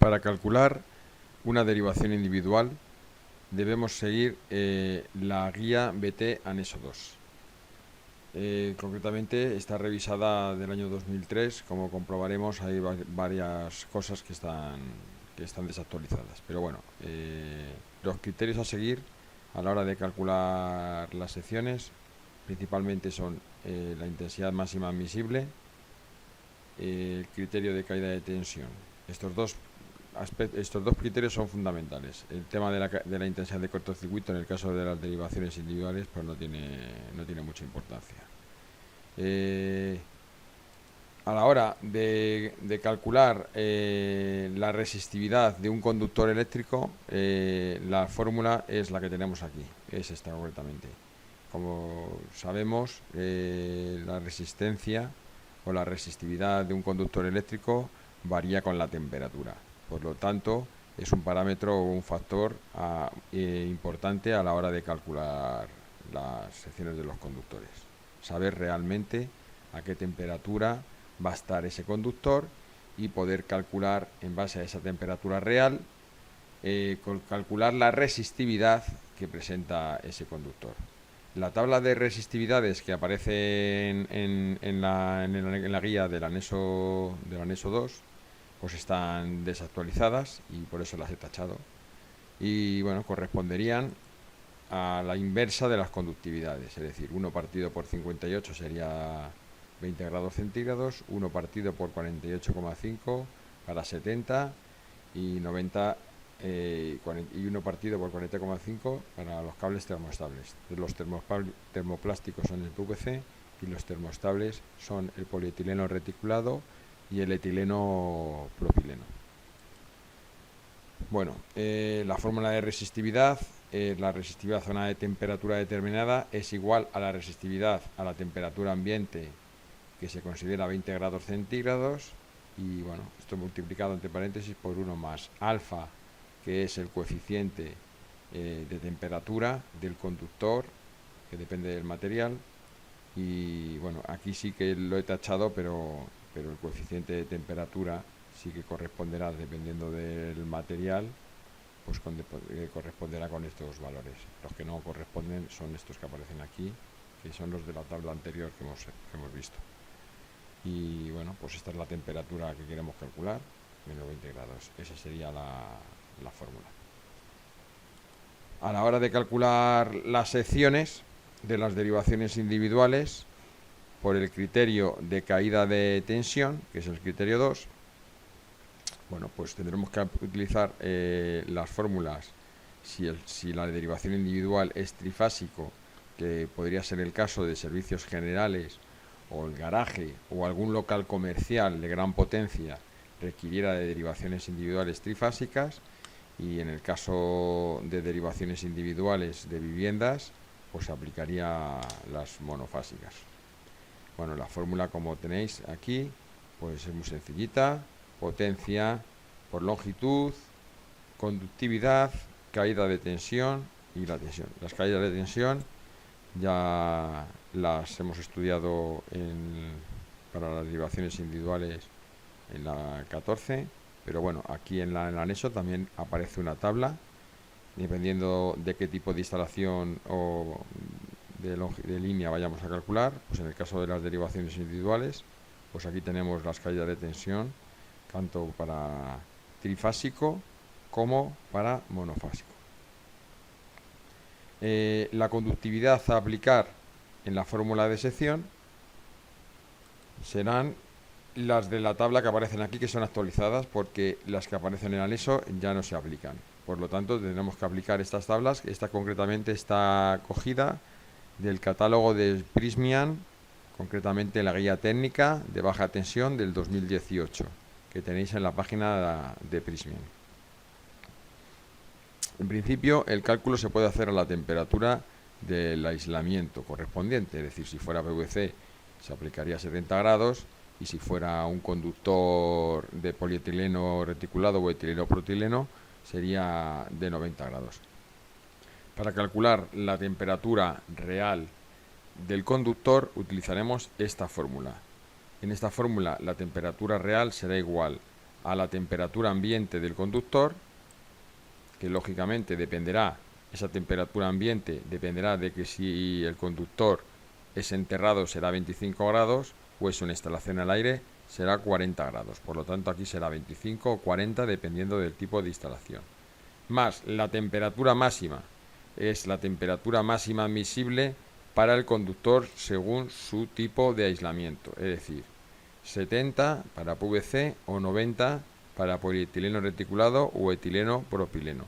Para calcular una derivación individual debemos seguir la guía BT Anexo 2. Concretamente está revisada del año 2003. Como comprobaremos, hay varias cosas que están desactualizadas. Pero bueno, los criterios a seguir a la hora de calcular las secciones principalmente son la intensidad máxima admisible, el criterio de caída de tensión. Estos dos criterios son fundamentales. El tema de la intensidad de cortocircuito en el caso de las derivaciones individuales pues no tiene mucha importancia. A la hora de calcular la resistividad de un conductor eléctrico, la fórmula es la que tenemos aquí, es esta concretamente. Como sabemos, la resistencia o la resistividad de un conductor eléctrico varía con la temperatura. Por lo tanto, es un parámetro o un factor importante a la hora de calcular las secciones de los conductores. Saber realmente a qué temperatura va a estar ese conductor y poder calcular en base a esa temperatura real, calcular la resistividad que presenta ese conductor. La tabla de resistividades que aparece en la guía del anexo 2 pues están desactualizadas y por eso las he tachado. Y bueno, corresponderían a la inversa de las conductividades, es decir, 1 partido por 58 sería 20 grados centígrados, 1 partido por 48,5 para 70 y 90 y 1 partido por 40,5 para los cables termoestables. Los termoplásticos son el PVC y los termoestables son el polietileno reticulado y el etileno propileno. Bueno, la fórmula de resistividad, la resistividad a una temperatura determinada es igual a la resistividad a la temperatura ambiente, que se considera 20 grados centígrados, y bueno, esto multiplicado entre paréntesis por 1 más alfa, que es el coeficiente de temperatura del conductor, que depende del material. Y bueno, aquí sí que lo he tachado, pero el coeficiente de temperatura sí que corresponderá, dependiendo del material, pues corresponderá con estos valores. Los que no corresponden son estos que aparecen aquí, que son los de la tabla anterior que hemos visto. Y bueno, pues esta es la temperatura que queremos calcular, menos 20 grados. Esa sería la fórmula. A la hora de calcular las secciones de las derivaciones individuales, por el criterio de caída de tensión, que es el criterio 2, bueno, pues tendremos que utilizar las fórmulas. Si la derivación individual es trifásico, que podría ser el caso de servicios generales o el garaje o algún local comercial de gran potencia, requiriera de derivaciones individuales trifásicas, y en el caso de derivaciones individuales de viviendas, pues se aplicaría las monofásicas. Bueno, la fórmula, como tenéis aquí, pues es muy sencillita: potencia por longitud, conductividad, caída de tensión y la tensión. Las caídas de tensión ya las hemos estudiado para las derivaciones individuales en la 14, pero bueno, aquí en el anexo también aparece una tabla, dependiendo de qué tipo de instalación o de línea vayamos a calcular. Pues en el caso de las derivaciones individuales, pues aquí tenemos las caídas de tensión, tanto para trifásico como para monofásico. La conductividad a aplicar en la fórmula de sección serán las de la tabla que aparecen aquí, que son actualizadas, porque las que aparecen en el anexo ya no se aplican. Por lo tanto, tendremos que aplicar estas tablas. Esta concretamente está cogida del catálogo de Prysmian, concretamente la guía técnica de baja tensión del 2018, que tenéis en la página de Prysmian. En principio, el cálculo se puede hacer a la temperatura del aislamiento correspondiente, es decir, si fuera PVC se aplicaría a 70 grados, y si fuera un conductor de polietileno reticulado o etileno protileno sería de 90 grados. Para calcular la temperatura real del conductor utilizaremos esta fórmula. En esta fórmula la temperatura real será igual a la temperatura ambiente del conductor, que lógicamente dependerá, esa temperatura ambiente dependerá de que si el conductor es enterrado será 25 grados o es una instalación al aire será 40 grados. Por lo tanto aquí será 25 o 40 dependiendo del tipo de instalación. Más la temperatura máxima, es la temperatura máxima admisible para el conductor según su tipo de aislamiento, es decir, 70 para PVC o 90 para polietileno reticulado o etileno propileno.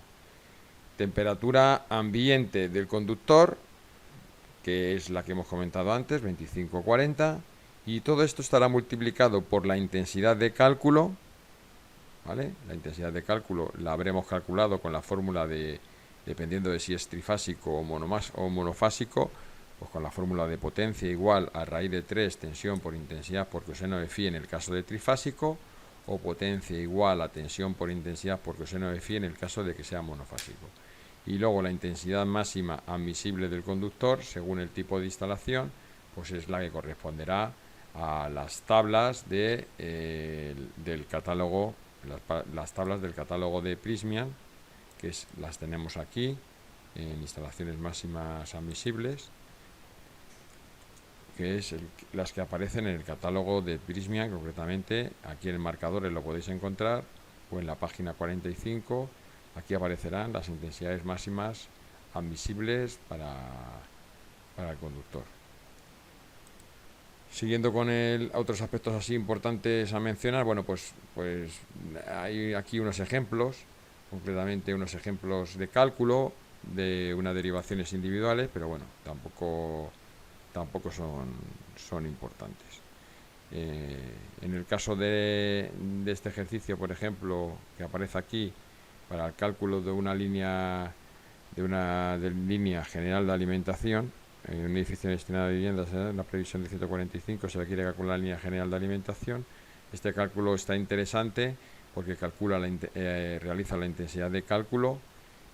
Temperatura ambiente del conductor, que es la que hemos comentado antes, 25-40, y todo esto estará multiplicado por la intensidad de cálculo, ¿vale? La intensidad de cálculo la habremos calculado con la fórmula de, dependiendo de si es trifásico o monofásico, pues con la fórmula de potencia igual a raíz de 3 tensión por intensidad por coseno de phi en el caso de trifásico, o potencia igual a tensión por intensidad por coseno de phi en el caso de que sea monofásico. Y luego la intensidad máxima admisible del conductor, según el tipo de instalación, pues es la que corresponderá a las tablas del catálogo, las tablas del catálogo de Prysmian, que las tenemos aquí, en instalaciones máximas admisibles, que es las que aparecen en el catálogo de Prysmian, concretamente aquí en el marcadores lo podéis encontrar, o en la página 45, aquí aparecerán las intensidades máximas admisibles para el conductor. Siguiendo con otros aspectos así importantes a mencionar, bueno, pues hay aquí unos ejemplos, concretamente unos ejemplos de cálculo de unas derivaciones individuales, pero bueno, tampoco son importantes. En el caso de este ejercicio, por ejemplo, que aparece aquí, para el cálculo de una línea línea general de alimentación, en un edificio destinado a viviendas, en la previsión de 145 se requiere calcular la línea general de alimentación. Este cálculo está interesante porque realiza la intensidad de cálculo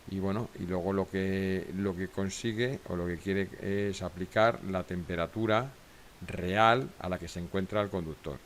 y bueno, y luego lo que consigue o lo que quiere es aplicar la temperatura real a la que se encuentra el conductor.